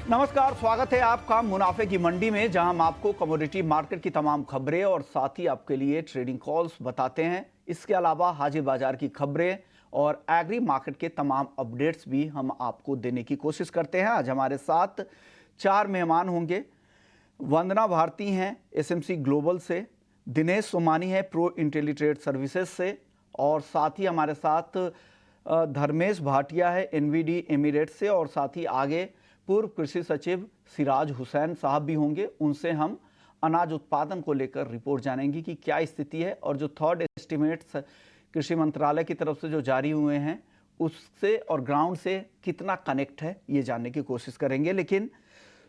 नमस्कार, स्वागत है आपका मुनाफे की मंडी में, जहां हम आपको कमोडिटी मार्केट की तमाम खबरें और साथ ही आपके लिए ट्रेडिंग कॉल्स बताते हैं। इसके अलावा हाजिर बाजार की खबरें और एग्री मार्केट के तमाम अपडेट्स भी हम आपको देने की कोशिश करते हैं। आज हमारे साथ 4 मेहमान होंगे। वंदना भारती हैं एसएमसी ग्लोबल से, दिनेश सोमानी है प्रो इंटेलीट्रेड सर्विसेज से, और साथ ही हमारे साथ धर्मेश भाटिया है एनवीडी एमिरेट से, और साथ ही आगे पूर्व कृषि सचिव सिराज हुसैन साहब भी होंगे। उनसे हम अनाज उत्पादन को लेकर रिपोर्ट जानेंगे कि क्या स्थिति है, और जो थर्ड एस्टिमेट्स कृषि मंत्रालय की तरफ से जो जारी हुए हैं उससे और ग्राउंड से कितना कनेक्ट है, ये जानने की कोशिश करेंगे। लेकिन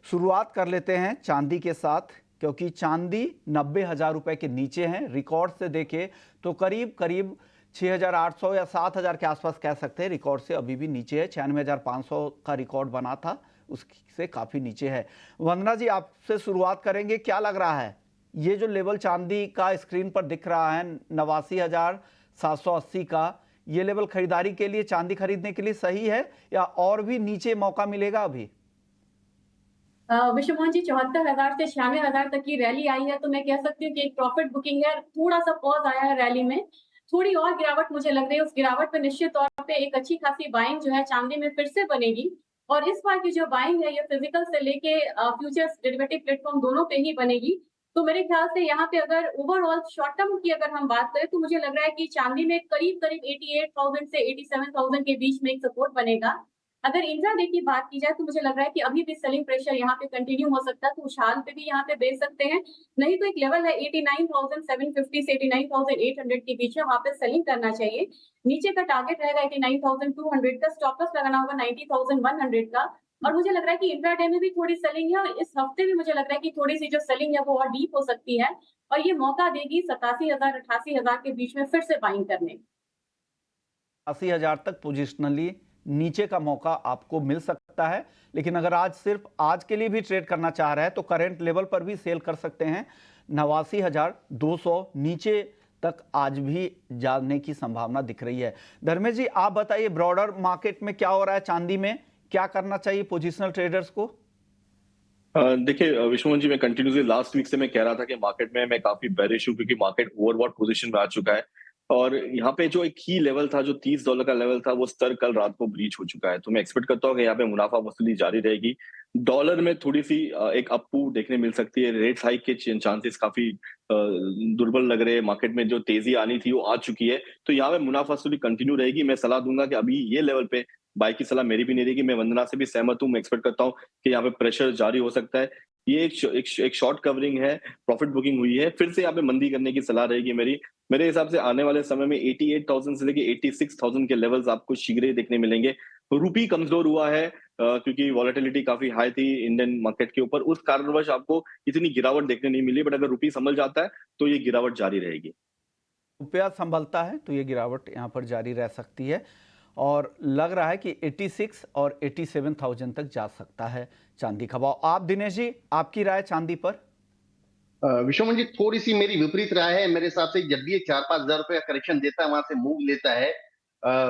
शुरुआत कर लेते हैं चांदी के साथ, क्योंकि चांदी 90,000 रुपये के नीचे हैं। रिकॉर्ड से देखें तो करीब करीब 6,800 या 7,000 के आसपास कह सकते हैं। रिकॉर्ड से अभी भी नीचे है। 96,500 का रिकॉर्ड बना था, उससे काफ़ी नीचे है। वंदना जी, आपसे शुरुआत करेंगे। क्या लग रहा है, ये जो लेवल चांदी का स्क्रीन पर दिख रहा है 89,780 का, ये लेवल खरीदारी के लिए, चांदी खरीदने के लिए सही है, या और भी नीचे मौका मिलेगा अभी? विश्वमोहन जी, 74,000 से 96,000 तक की रैली आई है, तो मैं कह सकती हूँ कि एक प्रॉफिट बुकिंग है। थोड़ा सा पॉज आया है रैली में, थोड़ी और गिरावट मुझे लग रही है। उस गिरावट पे निश्चित तौर पे एक अच्छी खासी बाइंग जो है चांदी में फिर से बनेगी, और इस बार की जो बाइंग है ये फिजिकल से लेके फ्यूचर्स डेरिवेटिव प्लेटफॉर्म दोनों पे ही बनेगी। तो मेरे ख्याल से यहाँ पे अगर ओवरऑल शॉर्ट टर्म की अगर हम बात करें, तो मुझे लग रहा है कि चांदी में करीब करीब 88,000 से 87,000 के बीच में एक सपोर्ट बनेगा। अगर इंट्राडे की बात की जाए, तो मुझे लग रहा है कि अभी भी सेलिंग प्रेशर यहाँ पे कंटिन्यू हो सकता है, तो उछाल पे भी यहाँ पे बेच सकते हैं। नहीं तो एक लेवल है 89,750 से 89,800 के बीच में, वहाँ पे सेलिंग करना चाहिए। नीचे का टारगेट रहेगा 89,200 का, स्टॉप लॉस लगाना होगा 90,100 का। और मुझे लग रहा है कि इंट्राडे में भी थोड़ी सेलिंग है, और इस हफ्ते भी मुझे लग रहा है कि थोड़ी-सी जो सेलिंग है वो और डीप हो सकती है, और ये मौका देगी 87,000 88,000 के बीच में फिर से बाइंग करने। 80,000 तक पोजिशनली नीचे का मौका आपको मिल सकता है। लेकिन अगर आज सिर्फ आज के लिए भी ट्रेड करना चाह रहा है तो करेंट लेवल पर भी सेल कर सकते हैं। 89,200 नीचे तक आज भी जाने की संभावना दिख रही है। धर्मेश जी, आप बताइए, ब्रॉडर मार्केट में क्या हो रहा है, चांदी में क्या करना चाहिए पोजिशनल ट्रेडर्स को? देखिए विश्वमोहन जी, मैं कंटिन्यूसली लास्ट वीक से मैं कह रहा था कि मार्केट में मैं काफी बेरिश हूँ, क्योंकि मार्केट ओवरबॉट पोजीशन में आ चुका है। और यहाँ पे जो एक की लेवल था, जो $30 का लेवल था, वो स्तर कल रात को ब्रीच हो चुका है। तो मैं एक्सपेक्ट करता हूँ कि यहाँ पे मुनाफा वसूली जारी रहेगी। डॉलर में थोड़ी सी एक अप देखने मिल सकती है। रेट हाइक के चांसेस काफी दुर्बल लग रहे हैं। मार्केट में जो तेजी आनी थी वो आ चुकी है, तो यहाँ पे मुनाफा वसूली कंटिन्यू रहेगी। मैं सलाह दूंगा कि अभी ये लेवल पे बाय की सलाह मेरी भी नहीं रहेगी। मैं वंदना से भी सहमत हूँ। मैं एक्सपेक्ट करता हूँ कि यहाँ पे प्रेशर जारी हो सकता है। ये एक शॉर्ट कवरिंग है, प्रॉफिट बुकिंग हुई है। फिर से यहाँ पे मंदी करने की सलाह रहेगी मेरी। मेरे हिसाब से आने वाले समय में 88,000 से लेके 86,000 के लेवल्स आपको शीघ्र ही देखने मिलेंगे। रूपी कमजोर हुआ है, क्योंकि वॉलेटिलिटी काफी हाई थी इंडियन मार्केट के ऊपर। उस कारणवश आपको इतनी गिरावट देखने नहीं मिली, बट अगर रूपी संभल जाता है तो ये गिरावट जारी रहेगी। रुपया संभलता है तो ये गिरावट यहाँ पर जारी रह सकती है, और लग रहा है कि 86 और 87,000 तक जा सकता है चांदी का भाव। आप दिनेश जी, आपकी राय चांदी पर? विश्वमन जी, थोड़ी सी मेरी विपरीत राय है। मेरे हिसाब से जब भी ये 4-5 हजार रुपए का करेक्शन देता है, वहां से मूव लेता है,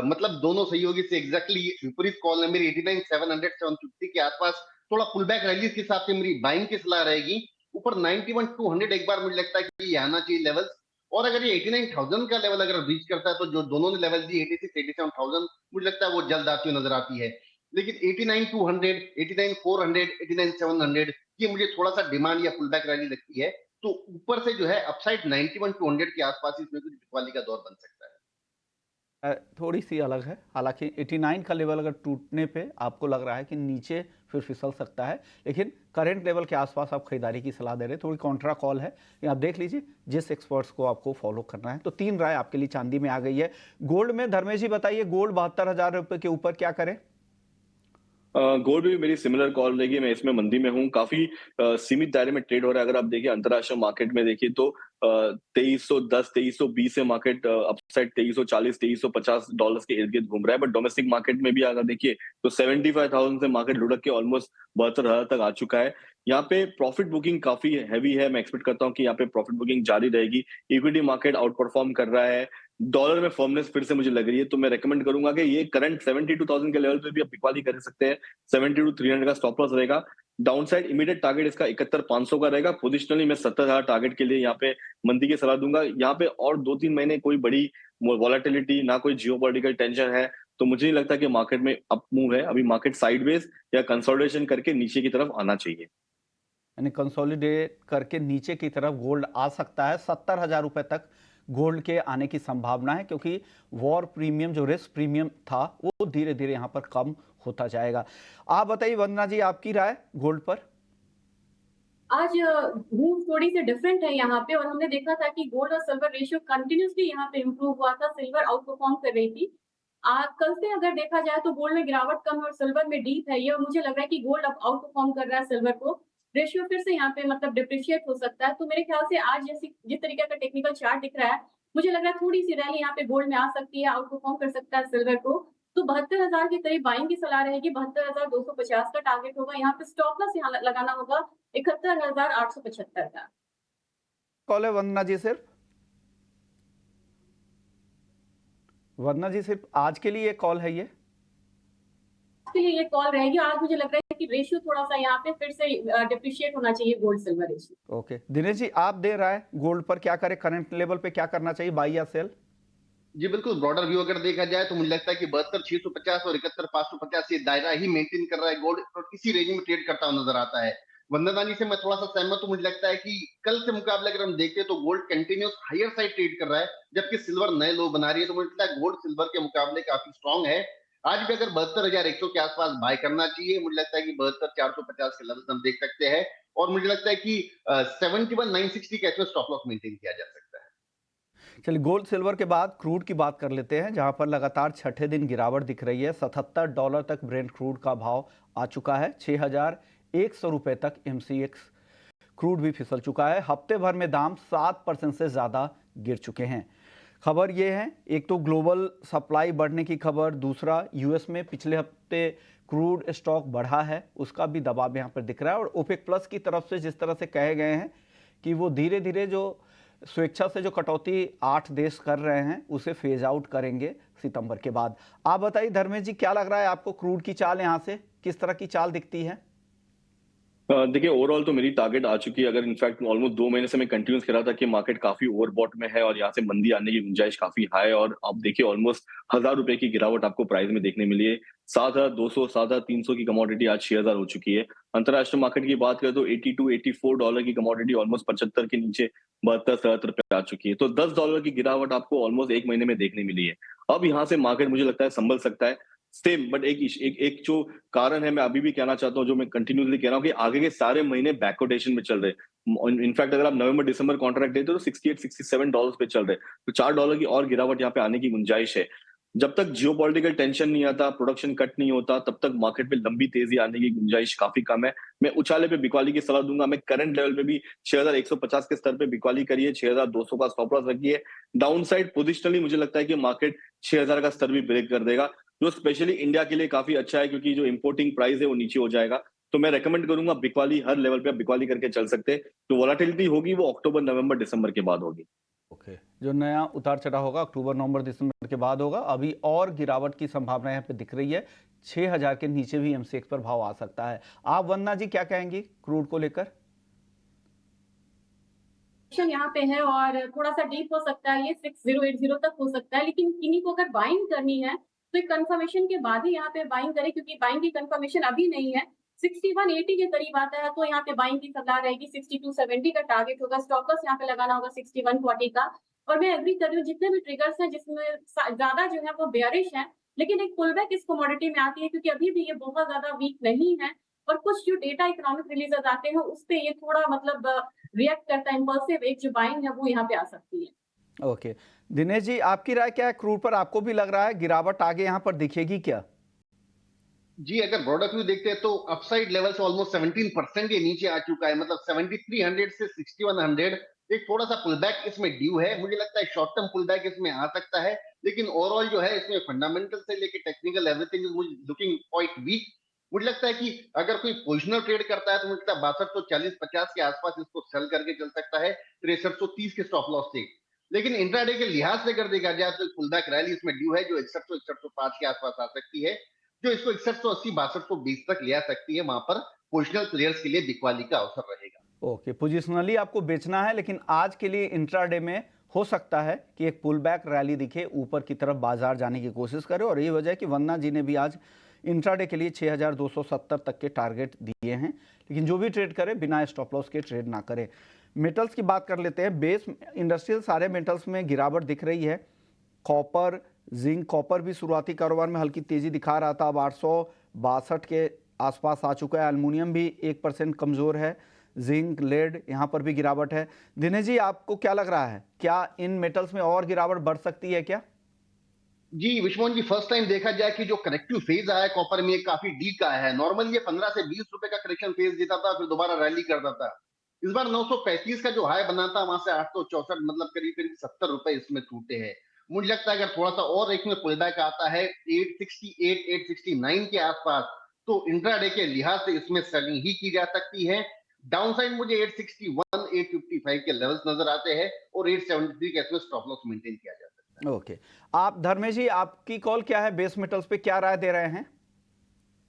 मतलब दोनों सहयोगी से एग्जैक्टली विपरीत कॉल है मेरी। 89,700 750 के आसपास थोड़ा पुल बैक रैली के हिसाब से मेरी बाइंग की सलाह रहेगी। ऊपर 91,200 एक बार मुझे लगता है कि ये आना चाहिए लेवल्स। और अगर ये 89,000 का लेवल अगर रीच करता है, तो जो दोनों ने लेवल दी 86 87,000, मुझे लगता है वो जल्द आती हुई नजर आती है। लेकिन 89,200 89,400 89,700, ये मुझे थोड़ा सा डिमांड या पुल बैक रैली लगती है। तो ऊपर से जो है अपसाइड 91-200 के आसपास इसमें कुछ बिकवाली का दौर बन सकता है। थोड़ी सी अलग है। हालांकि 89 का लेवल अगर टूटने पे आपको लग रहा है कि नीचे फिर फिसल सकता है, लेकिन करंट लेवल के आसपास आप खरीदारी की सलाह दे रहे हैं। थोड़ी कॉन्ट्रा कॉल है, ये आप देख लीजिए जिस एक्सपर्ट्स को आपको फॉलो करना है। तो 3 राय आपके लिए चांदी में आ गई है। गोल्ड में धर्मेश जी बताइए, गोल्ड 72,000 रुपये के ऊपर क्या करें? गोल्ड भी मेरी सिमिलर कॉल रहेगी। मैं इसमें मंदी में हूँ। काफी सीमित दायरे में ट्रेड हो रहा है। अगर आप देखिए अंतरराष्ट्रीय मार्केट में देखिए तो 2310 2320 से मार्केट अपसाइड 2340 2350 डॉलर्स के इर्द गिर्द घूम रहा है। बट डोमेस्टिक मार्केट में भी अगर देखिए तो 75,000 से मार्केट लुढ़क के ऑलमोस्ट 72,000 तक आ चुका है। यहाँ पे प्रॉफिट बुकिंग काफी हैवी है। मैं एक्सपेक्ट करता हूँ कि यहाँ पे प्रॉफिट बुकिंग जारी रहेगी। इक्विटी मार्केट आउट परफॉर्म कर रहा है। डॉलर में फर्मनेस फिर से मुझे लग रही है, तो मैं रेकमेंड करूंगा कि ये करंट 72,000 के लेवल पे भी आप बिकवाली कर सकते हैं। 72,300 का स्टॉप लॉस रहेगा। डाउन साइड इमीडिएट टारगेट इसका 71,500 का रहेगा। पोजिशनली मैं 70,000 टारगेट के लिए यहाँ पे मंदी की सलाह दूंगा। यहाँ पे और 2-3 महीने कोई बड़ी वॉलेटिलिटी, ना कोई जियोपॉलिटिकल टेंशन है, तो मुझे नहीं लगता कि मार्केट में अप मूव है। अभी मार्केट साइडवेज या कंसोलिडेशन करके नीचे की तरफ आना चाहिए। यानी कंसोलिडेट करके नीचे की तरफ गोल्ड आ सकता है। 70,000 रुपए तक गोल्ड के आने की संभावना है, क्योंकि वॉर प्रीमियम जो रिस्क प्रीमियम था वो धीरे धीरे यहाँ पर कम होता जाएगा। आप बताइए वंदना जी, आपकी राय गोल्ड पर? आज मूव थोड़ी सी डिफरेंट है यहाँ पे, और हमने देखा था कि गोल्ड और सिल्वर रेशियो कंटिन्यूसली यहाँ पे इंप्रूव हुआ था। सिल्वर आउट परफॉर्म कर रही थी। कल से अगर देखा जाए तो गोल्ड में गिरावट कम है और सिल्वर में डीप है ये, और मुझे लग रहा है कि गोल्ड अब आउट परफॉर्म कर रहा है सिल्वर को। रेशियो फिर से यहाँ पे मतलब डिप्रिशिएट हो सकता है। तो मेरे ख्याल से आज जैसी जिस तरीके का टेक्निकल चार्ट दिख रहा है, मुझे लग रहा है थोड़ी सी रैली यहाँ पे गोल्ड में आ सकती है, आउट परफॉर्म कर सकता है सिल्वर को। तो 72,000 के करीब बाइंग की सलाह रहेगी। 72,250 का टारगेट होगा। यहाँ पे स्टॉप लॉस यहाँ लगाना होगा 71,875 का। कॉल है वंदना जी सिर्फ? वंदना जी सिर्फ आज के लिए कॉल है ये? के लिए ये कॉल रहेगी। आज मुझे लग रहा है कि रेशियो थोड़ा सा यहाँ पे फिर से डिप्रिशिएट होना चाहिए, gold silver ratio. Okay, Dinesh ji आप दे रहा है गोल्ड पर क्या करें, करंट लेवल पे क्या करना चाहिए, बाई या सेल? जी बिल्कुल, ब्रॉडर व्यू अगर देखा जाए तो मुझे लगता है कि 72,650 और 71,550 ये दायरा ही मेंटेन कर रहा है गोल्ड, और इसी रेंज में ट्रेड करता हुआ नजर आता है। वंदना जी से मैं थोड़ा सा सहमत हूं। मुझे लगता है कि कल से मुकाबले अगर हम देखते हैं तो gold continues higher side trade कर रहा है, जबकि सिल्वर नए लो बना रही है। तो मुझे लगता है गोल्ड सिल्वर के मुकाबले काफी स्ट्रांग है। आज भी अगर 72,100 के आसपास बाय करना चाहिए। मुझे लगता है कि 72,450 के लेवल हम देख सकते हैं, और मुझे लगता है कि 71,960 का स्टॉप लॉस मेंटेन किया जा सकता है। चलिए गोल्ड सिल्वर के बाद क्रूड की बात कर लेते हैं, जहां पर लगातार छठे दिन गिरावट दिख रही है। $77 तक ब्रेंट क्रूड का भाव आ चुका है। 6,100 रुपए तक MCX क्रूड भी फिसल चुका है। हफ्ते भर में दाम 7% से ज़्यादा गिर चुके हैं। खबर ये है, एक तो ग्लोबल सप्लाई बढ़ने की खबर, दूसरा यूएस में पिछले हफ्ते क्रूड स्टॉक बढ़ा है, उसका भी दबाव यहाँ पर दिख रहा है। और ओपेक प्लस की तरफ से जिस तरह से कहे गए हैं कि वो धीरे धीरे जो स्वेच्छा से जो कटौती 8 देश कर रहे हैं उसे फेज आउट करेंगे सितंबर के बाद। आप बताइए धर्मेश जी, क्या लग रहा है आपको क्रूड की चाल, यहाँ से किस तरह की चाल दिखती है? देखिए ओवरऑल तो मेरी टारगेट आ चुकी है। अगर इनफैक्ट ऑलमोस्ट 2 महीने से मैं कंटिन्यूस कह रहा था कि मार्केट काफी ओवरबॉट में है और यहाँ से मंदी आने की गुंजाइश काफी हाई है, और अब देखिए ऑलमोस्ट 1,000 रुपए की गिरावट आपको प्राइस में देखने मिली है। 7,200 7,300 की कमोडिटी आज 6,000 हो चुकी है। अंतरराष्ट्रीय मार्केट की बात करें तो $82-84 की कमोडिटी ऑलमोस्ट 75 के नीचे 72-73 पे आ चुकी है। तो $10 की गिरावट आपको ऑलमोस्ट 1 महीने में देखने मिली है। अब यहाँ से मार्केट मुझे लगता है संभल सकता है। सेम बट एक जो कारण है, मैं अभी भी कहना चाहता हूँ, जो मैं कंटिन्यूअसली कह रहा हूँ, कि आगे के सारे महीने बैकवर्डेशन में चल रहे। इनफैक्ट अगर आप नवंबर दिसंबर कॉन्ट्रैक्ट देते हो तो $68-67 पे चल रहे, तो $4 की और गिरावट यहाँ पे आने की गुंजाइश है। जब तक जियोपॉलिटिकल टेंशन नहीं आता, प्रोडक्शन कट नहीं होता, तब तक मार्केट में लंबी तेजी आने की गुंजाइश काफी कम है। मैं उछाले पे बिकवाली की सलाह दूंगा। मैं करंट लेवल पे भी 6,150 के स्तर पे बिकवाली करिए, 6,200 का स्टॉप लॉस रखिए। डाउन साइड पोजिशनली मुझे लगता है कि मार्केट 6,000 का स्तर भी ब्रेक कर देगा, जो स्पेशली इंडिया के लिए काफी अच्छा है, क्योंकि जो इंपोर्टिंग प्राइस है वो नीचे हो जाएगा। तो मैं रेकमेंड करूंगा बिकवाली, हर लेवल पे आप बिकवाली करके चल सकते हैं। जो वोलेटिलिटी होगी वो अक्टूबर नवंबर दिसंबर के बाद होगी। ओके, जो नया उतार चढ़ाव होगा अक्टूबर नवंबर दिसंबर के बाद होगा। अभी और गिरावट की संभावना यहाँ पे दिख रही है। 6,000 के नीचे भी MCX पर भाव आ सकता है। आप वंदना जी क्या कहेंगी क्रूड को लेकर? यहाँ पे है और थोड़ा सा डीप हो सकता है, ये 6080 तक हो सकता है, लेकिन किन्हीं को अगर बाइंग करनी है तो एक कंफर्मेशन के बाद ही यहाँ पे बाइंग करें, क्योंकि बाइंग की कंफर्मेशन अभी नहीं है। 6180 के करीब आता है तो यहाँ पे बाइंग की सलाह रहेगी। 6270 का टारगेट होगा। स्टॉप लॉस यहाँ पे लगाना होगा 6140 का। और मैं एग्री कर रही हूँ, जितने भी ट्रिगर्स हैं जिसमें ज्यादा जो है वो बेयरिश है, लेकिन एक पुलबैक इस कमोडिटी में आती है, क्योंकि अभी भी ये बहुत ज्यादा वीक नहीं है। और कुछ जो डेटा इकोनॉमिक रिलीजेस आते हैं उस पे ये थोड़ा मतलब रिएक्ट करता है, इंपल्सिव एक जो बाइंग है वो यहाँ पे आ सकती है। ओके, दिनेश जी आपकी राय क्या है क्रूड पर? आपको भी लग रहा है गिरावट आगे यहाँ पर दिखेगी क्या? जी, अगर ब्रॉडर व्यू देखते हैं तो अपसाइड लेवल से ऑलमोस्ट 17% के नीचे आ चुका है। मतलब 7300 से 6100 एक थोड़ा सा पुलबैक इसमें ड्यू है। मुझे लगता है शॉर्ट टर्म पुलबैक इसमें आ सकता है, लेकिन ओवरऑल जो है इसमें फंडामेंटल से लेके technical everything is looking quite weak. मुझे लगता है कि अगर कोई पोजिशनल ट्रेड करता है तो मुझे लगता है 6240-50 के आसपास इसको सेल करके चल सकता है 6330 के स्टॉप लॉस से। लेकिन इंट्राडे के लिहाज से अगर देखा जाए तो पुल बैक रैली इसमें ड्यू है जो 6100-6105 के आसपास आ सकती है, जो इसको 6180-6220 तक ले आ सकती है। वहां पर पोजिशनल प्लेयर्स के लिए बिकवाली का अवसर रहेगा। ओके, पोजिशनली आपको बेचना है, लेकिन आज के लिए इंट्राडे में हो सकता है कि एक पुल बैक रैली दिखे, ऊपर की तरफ बाजार जाने की कोशिश करे, और यही वजह है कि वन्ना जी ने भी आज इंट्राडे के लिए 6270 तक के टारगेट दिए हैं। लेकिन जो भी ट्रेड करे बिना स्टॉप लॉस के ट्रेड ना करे। मेटल्स की बात कर लेते हैं। बेस इंडस्ट्रियल सारे मेटल्स में गिरावट दिख रही है। कॉपर, जिंक, कॉपर भी शुरुआती कारोबार में हल्की तेजी दिखा रहा था, अब 862 के आसपास आ चुका है। एल्युमिनियम भी 1% कमजोर है। जिंक, लेड, यहाँ पर भी गिरावट है। दिनेश जी, आपको क्या लग रहा है, क्या इन मेटल्स में और गिरावट बढ़ सकती है क्या? जी विश्वमोहन जी, फर्स्ट टाइम देखा जाए कि जो करेक्टिव फेज आया है कॉपर में काफी डीप आया है। नॉर्मली ये 15 से 20 रुपए का करेक्शन फेज देता था, फिर दोबारा रैली करता था। इस बार 935 का जो हाई बना था, वहां से 864, मतलब करीब करीब 70 रुपए इसमें टूटे हैं। मुझे लगता है अगर थोड़ा सा और एक में पुल बैक आता है 868 869 के आसपास, तो इंट्राडे के लिहाज से इसमें सेलिंग ही की जा सकती है। डाउनसाइड मुझे 861 855 के लेवल्स नजर आते हैं, और 873 के इसमें स्टॉप लॉस मेंटेन किया जा सकता है। ओके, आप धर्मेश जी, आपकी कॉल क्या है? बेस मेटल्स पे क्या राय दे रहे हैं?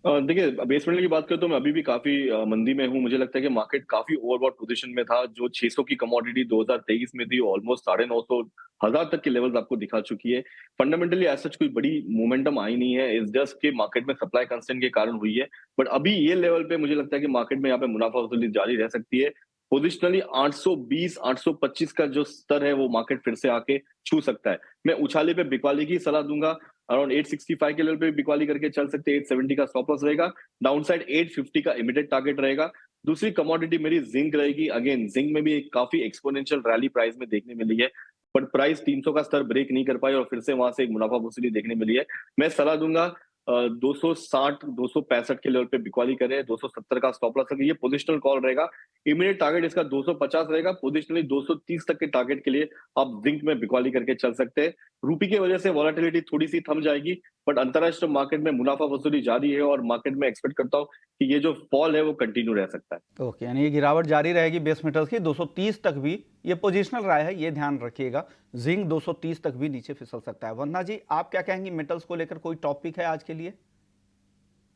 देखिए, बेस मेटल की बात करें तो मैं अभी भी काफी मंदी में हूँ। मुझे लगता है कि मार्केट काफी ओवरबॉट पोजीशन में था। जो 600 की कमोडिटी 2023 में थी, ऑलमोस्ट 950 हजार तक के लेवल्स आपको दिखा चुकी है। फंडामेंटली एज सच कोई बड़ी मोमेंटम आई नहीं है, इस जस्ट के मार्केट में सप्लाई कंस्ट्रेंट के कारण हुई है। बट अभी ये लेवल पे मुझे लगता है कि मार्केट में यहाँ पे मुनाफा वसूली जारी रह सकती है। पोजिशनली 820 825 का जो स्तर है वो मार्केट फिर से आके छू सकता है। मैं उछाले पे बिकवाली की सलाह दूंगा। अराउंड 865 के लेवल पे बिकवाली करके चल सकते हैं। 870 का स्टॉप लॉस रहेगा। डाउनसाइड 850 का इमीडिएट टारगेट रहेगा। दूसरी कमोडिटी मेरी जिंक रहेगी। अगेन जिंक में भी एक काफी एक्सपोनेंशियल रैली प्राइस में देखने मिली है, बट प्राइस 300 का स्तर ब्रेक नहीं कर पाई और फिर से वहां से एक मुनाफा वसूली देखने मिली है। मैं सलाह दूंगा 260 265 के लेवल पे बिकवाली करे, 270 का स्टॉप लॉस रखे। ये पोजिशनल कॉल रहेगा। इमीडिएट टारगेट इसका 250 रहेगा। पोजिशनली 230 तक के टारगेट के लिए आप जिंक में बिकवाली करके चल सकते हैं। रूपी की वजह से वॉलेटिलिटी थोड़ी सी थम जाएगी, बट अंतरराष्ट्रीय मार्केट में मुनाफा वसूली जारी है और मार्केट में एक्सपेक्ट करता हूं कि ये जो फॉल है वो कंटिन्यू रह सकता है। ओके, यानी ये गिरावट जारी रहेगी बेस मेटल्स की 230 तक भी। ये पोजिशनल राय है, ये ध्यान रखिएगा। जिंक 230 तक भी नीचे फिसल सकता है। वंदना जी, आप क्या कहेंगी? मेटल्स को लेकर कोई टॉपिक है आज के लिए?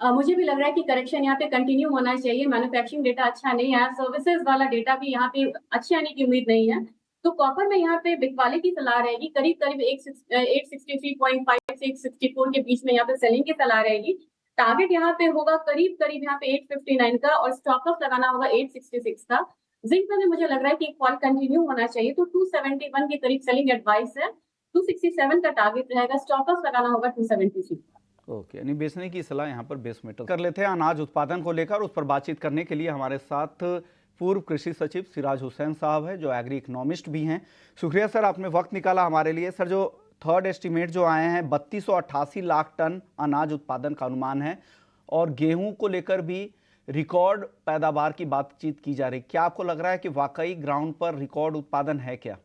मुझे भी लग रहा है कि करेक्शन यहाँ पे कंटिन्यू होना चाहिए। मैन्युफैक्चरिंग डेटा अच्छा नहीं आया, सर्विसेज वाला डेटा भी यहाँ पे अच्छे आने की उम्मीद नहीं है। तो कॉपर में यहाँ पे बिकवाली की सलाह रहेगी। करीब करीब 863.5 से 864 के बीच में यहाँ पे सेलिंग की सलाह रहेगी। टारगेट यहाँ पे होगा करीब करीब यहाँ पे 859 का, और स्टॉप लॉस लगाना होगा 866 का। जिंक में भी मुझे लग रहा है कि फॉल कंटिन्यू होना चाहिए, तो 271 के करीब सेलिंग एडवाइस है। 267 का टारगेट रहेगा, स्टॉप लॉस लगाना होगा 273। ओके, यानी बेचने की सलाह यहाँ पर बेस मेटल कर लेते हैं। अनाज उत्पादन को लेकर उस पर बातचीत करने के लिए हमारे साथ पूर्व कृषि सचिव सिराज हुसैन साहब है, जो एग्री इकोनॉमिस्ट भी हैं। शुक्रिया सर, आपने वक्त निकाला हमारे लिए। सर, जो थर्ड एस्टीमेट जो आए हैं 3288 लाख टन अनाज उत्पादन का अनुमान है, और गेहूं को लेकर भी रिकॉर्ड पैदावार की बातचीत की जा रही। क्या आपको लग रहा है कि वाकई ग्राउंड पर रिकॉर्ड उत्पादन है क्या?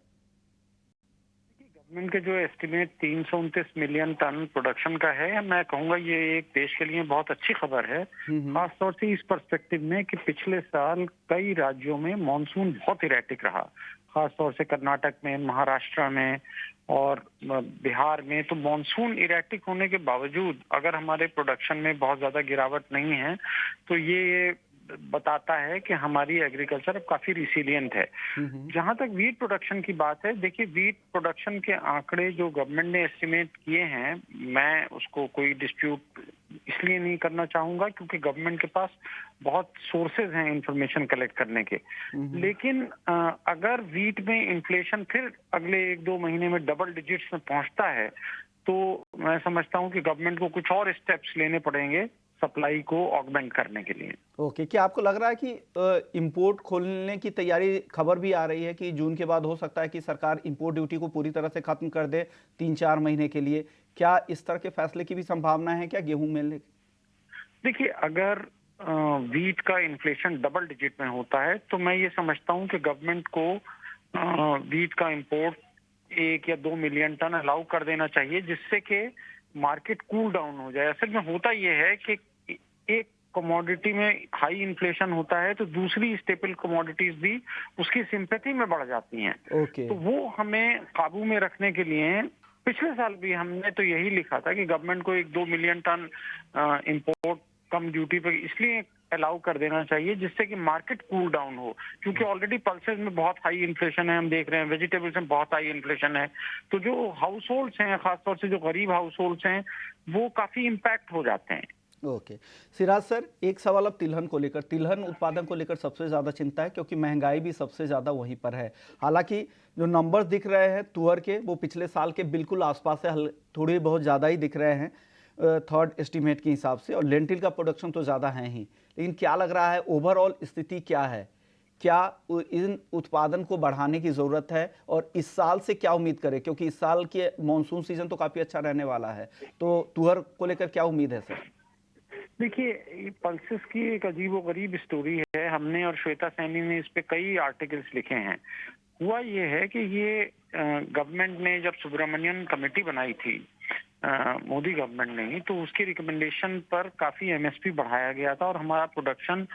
गवर्नमेंट के जो एस्टिमेट 329 मिलियन टन प्रोडक्शन का है, मैं कहूंगा ये एक देश के लिए बहुत अच्छी खबर है। खासतौर से इस पर्सपेक्टिव में कि पिछले साल कई राज्यों में मॉनसून बहुत इरेटिक रहा, खासतौर से कर्नाटक में, महाराष्ट्र में और बिहार में। तो मॉनसून इरेटिक होने के बावजूद अगर हमारे प्रोडक्शन में बहुत ज्यादा गिरावट नहीं है, तो ये बताता है कि हमारी एग्रीकल्चर अब काफी रिसिलियंट है। जहां तक वीट प्रोडक्शन की बात है, देखिए वीट प्रोडक्शन के आंकड़े जो गवर्नमेंट ने एस्टिमेट किए हैं, मैं उसको कोई डिस्प्यूट इसलिए नहीं करना चाहूंगा क्योंकि गवर्नमेंट के पास बहुत सोर्सेज हैं इंफॉर्मेशन कलेक्ट करने के। लेकिन अगर वीट में इन्फ्लेशन फिर अगले 1-2 महीने में डबल डिजिट्स में पहुंचता है, तो मैं समझता हूं कि गवर्नमेंट को कुछ और स्टेप्स लेने पड़ेंगे सप्लाई को ऑगमेंट करने के लिए। ओके, क्या आपको लग रहा है कि इंपोर्ट खोलने की तैयारी, खबर भी आ रही है कि जून के बाद हो सकता है कि सरकार इंपोर्ट ड्यूटी को पूरी तरह से खत्म कर दे 3-4 महीने के लिए? क्या इस तरह के फैसले की भी संभावना है क्या गेहूं में? देखिए, अगर वीट का इन्फ्लेशन डबल डिजिट में होता है तो मैं ये समझता हूं कि गवर्नमेंट को वीट का इंपोर्ट 1 या 2 मिलियन टन अलाउ कर देना चाहिए, जिससे कि मार्केट कूल डाउन हो जाए। असल में होता यह है कि एक कमोडिटी में हाई इन्फ्लेशन होता है तो दूसरी स्टेपल कमोडिटीज भी उसकी सिंपैथी में बढ़ जाती हैं। ओके। तो वो हमें काबू में रखने के लिए पिछले साल भी हमने तो यही लिखा था कि गवर्नमेंट को 1-2 मिलियन टन इंपोर्ट कम ड्यूटी पे इसलिए अलाउ कर देना चाहिए जिससे कि मार्केट कूल डाउन हो, क्योंकि ऑलरेडी पल्सेस में बहुत हाई इन्फ्लेशन है, हम देख रहे हैं वेजिटेबल्स में बहुत हाई इन्फ्लेशन है। तो जो हाउस होल्ड्स हैं, खासतौर से जो गरीब हाउस होल्ड्स हैं, वो काफी इम्पैक्ट हो जाते हैं। ओके। सिराज सर, एक सवाल अब तिलहन को लेकर, तिलहन उत्पादन को लेकर सबसे ज़्यादा चिंता है क्योंकि महंगाई भी सबसे ज़्यादा वहीं पर है। हालांकि जो नंबर्स दिख रहे हैं तुअर के, वो पिछले साल के बिल्कुल आसपास है, थोड़े बहुत ज़्यादा ही दिख रहे हैं थर्ड एस्टीमेट के हिसाब से, और लेंटिल का प्रोडक्शन तो ज़्यादा है ही। लेकिन क्या लग रहा है ओवरऑल स्थिति क्या है? क्या इन उत्पादन को बढ़ाने की ज़रूरत है और इस साल से क्या उम्मीद करें, क्योंकि इस साल के मानसून सीजन तो काफ़ी अच्छा रहने वाला है, तो तुअर को लेकर क्या उम्मीद है सर? देखिए, पल्सेस की एक अजीबोगरीब स्टोरी है। हमने और श्वेता सैनी ने इस पे कई आर्टिकल्स लिखे हैं। हुआ ये है कि ये गवर्नमेंट ने जब सुब्रमण्यन कमेटी बनाई थी, मोदी गवर्नमेंट ने ही, तो उसकी रिकमेंडेशन पर काफी एमएसपी बढ़ाया गया था और हमारा प्रोडक्शन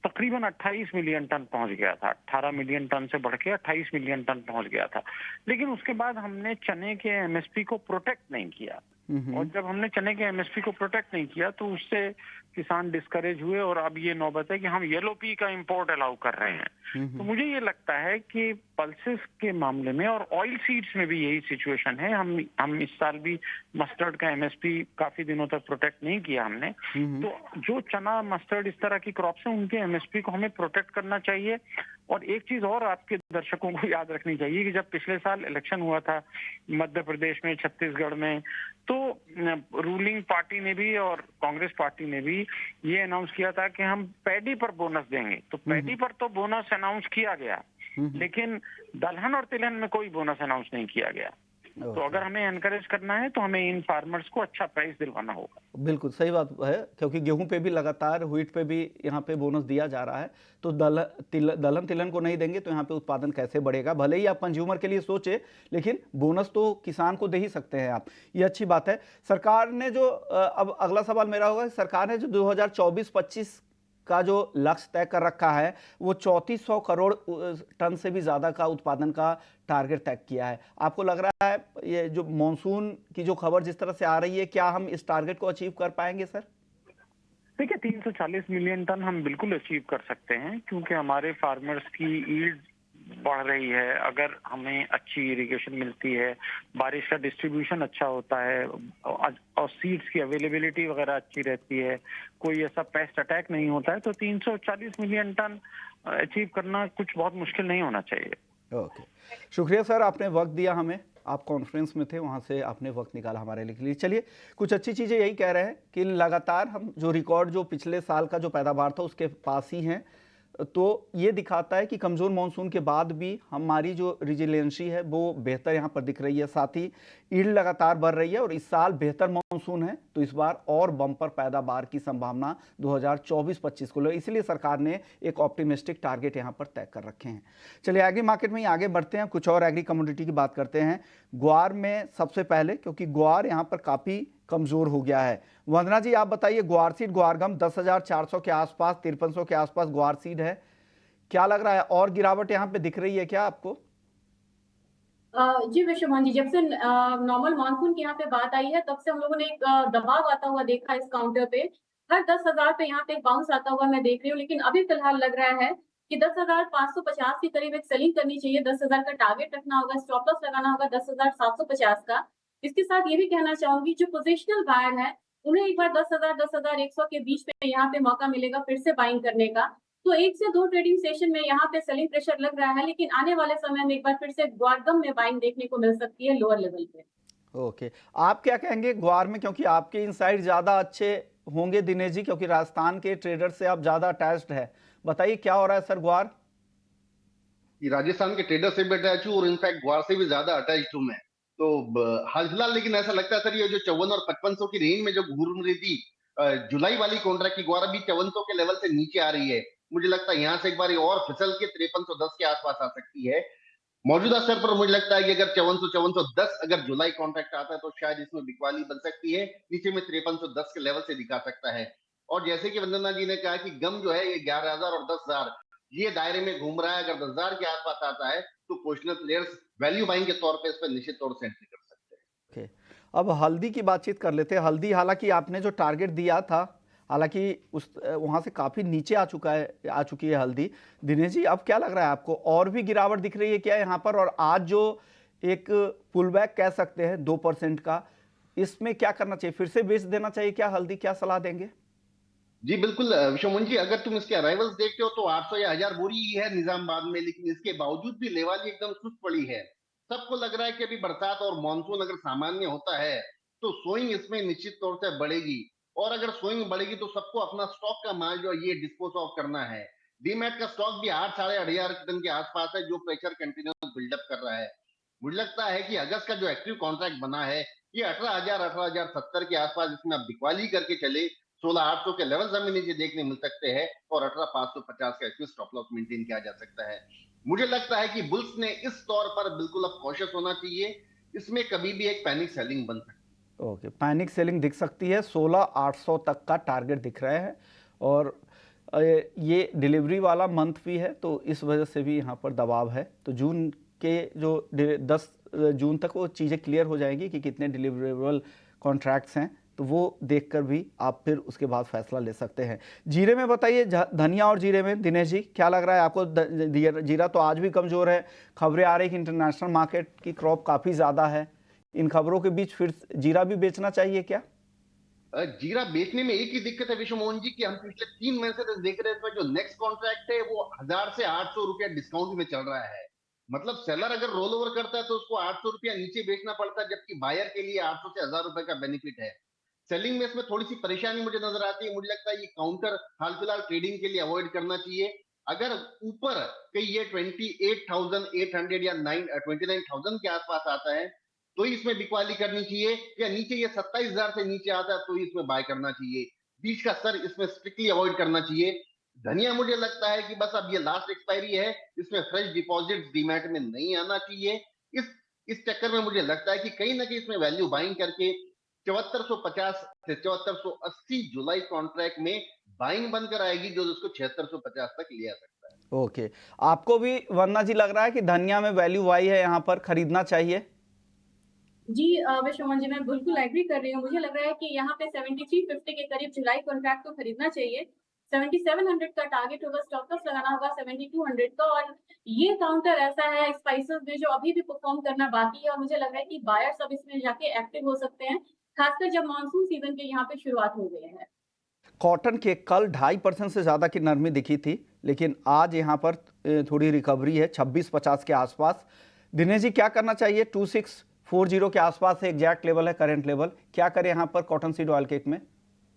तकरीबन 28 मिलियन टन पहुंच गया था। 18 मिलियन टन से बढ़ के 28 मिलियन टन पहुंच गया था। लेकिन उसके बाद हमने चने के एमएसपी को प्रोटेक्ट नहीं किया, और जब हमने चने के एमएसपी को प्रोटेक्ट नहीं किया तो उससे किसान डिस्करेज हुए और अब ये नौबत है कि हम येलो पी का इंपोर्ट अलाउ कर रहे हैं। तो मुझे ये लगता है कि पल्सेस के मामले में और ऑयल सीड्स में भी यही सिचुएशन है। हम इस साल भी मस्टर्ड का एमएसपी काफी दिनों तक प्रोटेक्ट नहीं किया हमने। तो जो चना, मस्टर्ड, इस तरह की क्रॉप्स हैं, उनके एमएसपी को हमें प्रोटेक्ट करना चाहिए। और एक चीज और आपके दर्शकों को याद रखनी चाहिए कि जब पिछले साल इलेक्शन हुआ था मध्य प्रदेश में, छत्तीसगढ़ में, तो रूलिंग पार्टी ने भी और कांग्रेस पार्टी ने भी ये अनाउंस किया था कि हम पैडी पर बोनस देंगे। तो पैडी पर तो बोनस अनाउंस किया गया, लेकिन दलहन और तिलहन में कोई बोनस अनाउंस नहीं किया गया। तो अगर हमें एनकरेज करना है तो हमें इन फार्मर्स को अच्छा प्राइस दिलवाना होगा। बिल्कुल सही बात है, क्योंकि गेहूं पे भी लगातार, व्हीट पे भी यहाँ पे बोनस दिया जा रहा है, तो दलहन तिलहन को नहीं देंगे तो यहाँ पे उत्पादन कैसे बढ़ेगा? भले ही आप कंज्यूमर के लिए सोचे, लेकिन बोनस तो किसान को दे ही सकते हैं आप, ये अच्छी बात है। सरकार ने जो अब अगला सवाल मेरा होगा, सरकार ने जो 2024-25 का जो लक्ष्य तय कर रखा है, वो 3400 करोड़ टन से भी ज़्यादा का उत्पादन का टारगेट तय किया है। आपको लग रहा है ये जो मॉनसून की जो खबर जिस तरह से आ रही है, क्या हम इस टारगेट को अचीव कर पाएंगे सर? देखिए, 340 मिलियन टन हम बिल्कुल अचीव कर सकते हैं, क्योंकि हमारे फार्मर्स की ईल्ड बढ़ रही है। अगर हमें अच्छी इरिगेशन मिलती है, बारिश का डिस्ट्रीब्यूशन अच्छा होता है और सीड्स की अवेलेबिलिटी वगैरह अच्छी रहती है, कोई ऐसा पेस्ट अटैक नहीं होता है, तो 340 मिलियन टन अचीव करना कुछ बहुत मुश्किल नहीं होना चाहिए। ओके, शुक्रिया सर, आपने वक्त दिया हमें। आप कॉन्फ्रेंस में थे, वहाँ से आपने वक्त निकाला हमारे लिए। चलिए, कुछ अच्छी चीज़ें यही कह रहे हैं कि लगातार हम जो रिकॉर्ड जो पिछले साल का जो पैदावार था उसके पास ही हैं, तो ये दिखाता है कि कमज़ोर मानसून के बाद भी हमारी जो रिजिलियंसी है वो बेहतर यहाँ पर दिख रही है। साथ ही ईल्ड लगातार बढ़ रही है और इस साल बेहतर मानसून है, तो इस बार और बम्पर पैदावार की संभावना 2024-25 को ले, इसलिए सरकार ने एक ऑप्टिमिस्टिक टारगेट यहाँ पर तय कर रखे हैं। चलिए एग्री मार्केट में ही आगे बढ़ते हैं, कुछ और एग्री कमोडिटी की बात करते हैं। ग्वार में सबसे पहले, क्योंकि ग्वार यहाँ पर काफ़ी कमज़ोर हो गया है। वंदना जी, आप बताइए, ग्वार सीड ग्वारगम 10,400 के आसपास, 5300 के आसपास ग्वार सीड है, क्या लग रहा है और गिरावट यहाँ पे दिख रही है क्या आपको? जी विश्वमोहन जी, जब से नॉर्मल मानसून की यहाँ पे बात आई है, तब से हम लोगों ने एक दबाव आता हुआ देखा इस काउंटर पे। हर 10,000 पे यहाँ पे एक बाउंस आता हुआ मैं देख रही हूँ, लेकिन अभी फिलहाल लग रहा है कि 10,550 के करीब एक सेलिंग करनी चाहिए। 10,000 का टारगेट रखना होगा, स्टॉप लॉस लगाना होगा 10,750 का। इसके साथ ये भी कहना चाहूंगी, जो पोजिशनल बायर है उन्हें एक बार 10,000 10,100 के बीच में यहाँ पे मौका मिलेगा फिर से बाइंग करने का। तो 1 से 2 ट्रेडिंग सेशन में यहाँ पे सेलिंग प्रेशर लग रहा है, लेकिन आने वाले समय में एक बार फिर से ग्वारगम में बाइंग देखने को मिल सकती है लोअर लेवल पे। ओके, आप क्या कहेंगे ग्वार में, क्योंकि आपके इनसाइट ज़्यादा अच्छे होंगे दिनेश जी, क्योंकि राजस्थान के ट्रेडर से आप ज़्यादा अटैच्ड है, बताइए क्या हो रहा है सर ग्वार? राजस्थान के ट्रेडर से भी अटैच हूँ और इनफैक्ट ग्वार से भी ज्यादा अटैच हूँ मैं। तो हाल फिलहाल लेकिन ऐसा लगता है सर, ये जो 54 और 5500 की रेंज में जो घूम रही थी जुलाई वाली कॉन्ट्रैक्ट की, ग्वार अभी 5400 के लेवल से नीचे आ रही है। मुझे लगता है यहाँ से एक बार और फिसल के 5310 के आसपास आ सकती है। मौजूदा स्तर पर मुझे लगता है कि अगर 5410 अगर जुलाई कॉन्ट्रैक्ट आता है तो शायद इसमें बिकवाली बन सकती है। नीचे में 5310 के लेवल से दिखा सकता है। और जैसे कि वंदना जी ने कहा कि गम जो है ये 11,000 और 10,000 ये दायरे में घूम रहा है। अगर 10,000 के आसपास आता है तो पोजिशनल प्लेयर्स वैल्यू बाइंग के तौर पे इस पर निश्चित तौर से एंट्री कर सकते हैं। अब हल्दी की बातचीत कर लेते हैं। हल्दी हालांकि आपने जो टारगेट दिया था, हालांकि उस वहां से काफी नीचे आ चुकी है हल्दी। दिनेश जी, अब क्या लग रहा है आपको, और भी गिरावट दिख रही है क्या यहाँ पर? और आज जो एक पुल बैक कह सकते हैं 2% का, इसमें क्या करना चाहिए? फिर से बेच देना चाहिए क्या हल्दी? क्या सलाह देंगे? जी बिल्कुल विश्वमोहन जी, अगर तुम इसके अराइवल्स देखते हो तो 800 या 1000 बोरी ही है निजामाबाद में, लेकिन इसके बावजूद भी लेवाली एकदम सुस्त पड़ी है। सबको लग रहा है कि अभी बरसात और मानसून अगर सामान्य होता है तो सोइंग इसमें निश्चित तौर से बढ़ेगी, और अगर सोइंग बढ़ेगी तो सबको अपना स्टॉक का माल जो है ये डिस्पोज ऑफ करना है। डीमैट का स्टॉक भी 8-8.5 टन के आसपास है, जो प्रेशर कंटिन्यूस बिल्डअप कर रहा है। मुझे लगता है कि अगस्त का जो एक्टिव कॉन्ट्रैक्ट बना है ये 18,070 के आसपास, इसमें आप बिकवाली करके चले 16,800 के लेवल हमें नीचे देखने मिल सकते हैं, और 18,550 का इसमें स्टॉप लॉस मेंटेन किया जा सकता है। मुझे लगता है कि बुल्स ने इस तौर पर बिल्कुल अब कॉशियस होना चाहिए, इसमें कभी भी एक पैनिक सेलिंग बन सकती है। ओके, पैनिक सेलिंग दिख सकती है। 16,800 तक का टारगेट दिख रहे हैं, और ये डिलीवरी वाला मंथ भी है तो इस वजह से भी यहाँ पर दबाव है। तो जून के जो 10 जून तक वो चीज़ें क्लियर हो जाएंगी कि कितने डिलीवरेबल कॉन्ट्रैक्ट्स हैं, तो वो देखकर भी आप फिर उसके बाद फैसला ले सकते हैं। जीरे में बताइए, धनिया और जीरे में दिनेश जी क्या लग रहा है आपको? जीरा तो आज भी कमज़ोर है। खबरें आ रही कि इंटरनेशनल मार्केट की क्रॉप काफ़ी ज़्यादा है। इन खबरों के बीच फिर जीरा भी बेचना चाहिए क्या? जीरा बेचने में एक ही दिक्कत है विश्व मोहन जी की हम पिछले 3 महीने से देख रहे हैं, जो नेक्स्ट कॉन्ट्रैक्ट है वो 1000 से 800 रुपया डिस्काउंट में चल रहा है। मतलब सेलर अगर रोल ओवर करता है तो उसको 800 रुपया नीचे बेचना पड़ता है, जबकि बायर के लिए 800 से 1000 रुपए का बेनिफिट है। सेलिंग में इसमें थोड़ी सी परेशानी मुझे नजर आती है। मुझे लगता है ये काउंटर हाल फिलहाल ट्रेडिंग के लिए अवॉइड करना चाहिए। अगर ऊपर कहीं ये 28,800 या 29,000 के आसपास आता है तो ही इसमें बिकवाली करनी चाहिए, या नीचे ये 27,000 से नीचे आता है तो ही इसमें बाय करना चाहिए। बीच का स्तर इसमें स्ट्रिक्टली अवॉइड करना चाहिए। धनिया मुझे लगता है कि बस अब ये लास्ट एक्सपायरी है, इसमें फ्रेश डिपॉजिट डीमैट में नहीं आना चाहिए। इस चक्कर में मुझे लगता है कि कहीं ना कहीं इसमें वैल्यू बाइंग करके 7450 से 7480 जुलाई कॉन्ट्रैक्ट में बाइंग बनकर आएगी, जो उसको 7650 तक ले आ सकता है। ओके, आपको भी वरना जी लग रहा है कि धनिया में वैल्यू वाई है, यहाँ पर खरीदना चाहिए? जी विश्वमोहन जी, मैं बिल्कुल एग्री कर रही हूँ। मुझे लग रहा है कि यहाँ पे 7350 के करीब जुलाई कॉन्ट्रैक्ट को खरीदना चाहिए। 7700 का टारगेट होगा, स्टॉप लॉस लगाना होगा 7200 का, और ये काउंटर ऐसा है स्पाइसेस में जो अभी भी परफॉर्म करना बाकी है, और मुझे लग रहा है कि बायर्स अब इसमें जाके एक्टिव हो सकते हैं, खासकर जब मानसून सीजन के यहाँ पे शुरुआत हो गई है। कॉटन के कल 2.5% से ज़्यादा की नरमी दिखी थी, लेकिन आज यहाँ पर थोड़ी रिकवरी है 2650 के आसपास। दिनेश जी क्या करना चाहिए? 2640 के आसपास एग्जैक्ट लेवल है, करंट लेवल। क्या करें यहाँ पर कॉटन सीड ऑयल केक में?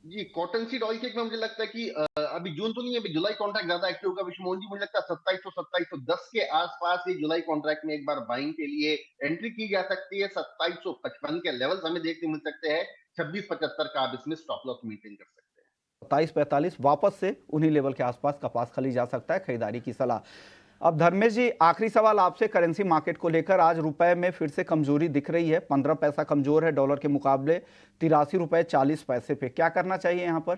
जी कॉटन सीड ऑयल केक में मुझे लगता है कि अभी जून तो नहीं है, अभी जुलाई कॉन्ट्रैक्ट ज्यादा एक्टिव होगा विश्व मोहन जी। मुझे लगता है 2700-2710 के आसपास ये जुलाई कॉन्ट्रैक्ट में एक बार बाइंग के लिए एंट्री की जा सकती है। 2755 के लेवल्स हमें देखने मिल सकते हैं। 2675 का आप इसमें स्टॉप लॉस मेंटेन कर सकते हैं। 2745 वापस से उन्हीं लेवल के आसपास कपास खली जा सकता है, खरीदारी की सलाह। अब धर्मेश जी, आखिरी सवाल आपसे करेंसी मार्केट को लेकर। आज रुपए में फिर से कमजोरी दिख रही है, 15 पैसा कमजोर है डॉलर के मुकाबले, 83 रुपए 40 पैसे पे। क्या करना चाहिए यहाँ पर?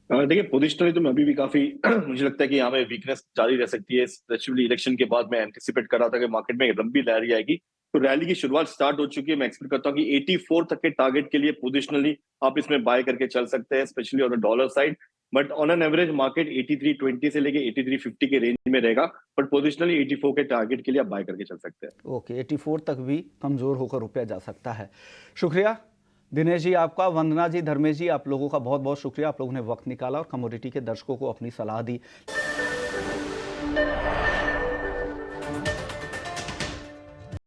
देखिए पोजिशनली तो मैं अभी भी काफी मुझे लगता है कि यहाँ पे वीकनेस जारी रह सकती है, स्पेशली इलेक्शन के बाद। मैं एंटिसिपेट कर रहा था कि मार्केट में लंबी रैली आएगी, तो रैली की शुरुआत स्टार्ट हो चुकी है। मैं एक्सपेक्ट करता हूँ कि 84 तक के टारगेट के लिए पोजिशनली आप इसमें बाय करके चल सकते हैं, specially on the dollar side. But on an average market 8320 से लेके 8350 के रेंज में रहेगा, बट पोजिशनली 84 के टारगेट के लिए आप बाय करके चल सकते हैं। ओके, 84 तक भी कमजोर होकर रुपया जा सकता है। शुक्रिया दिनेश जी आपका, वंदना जी, धर्मेश जी, आप लोगों का बहुत बहुत शुक्रिया। आप लोगों ने वक्त निकाला और कमोडिटी के दर्शकों को अपनी सलाह दी।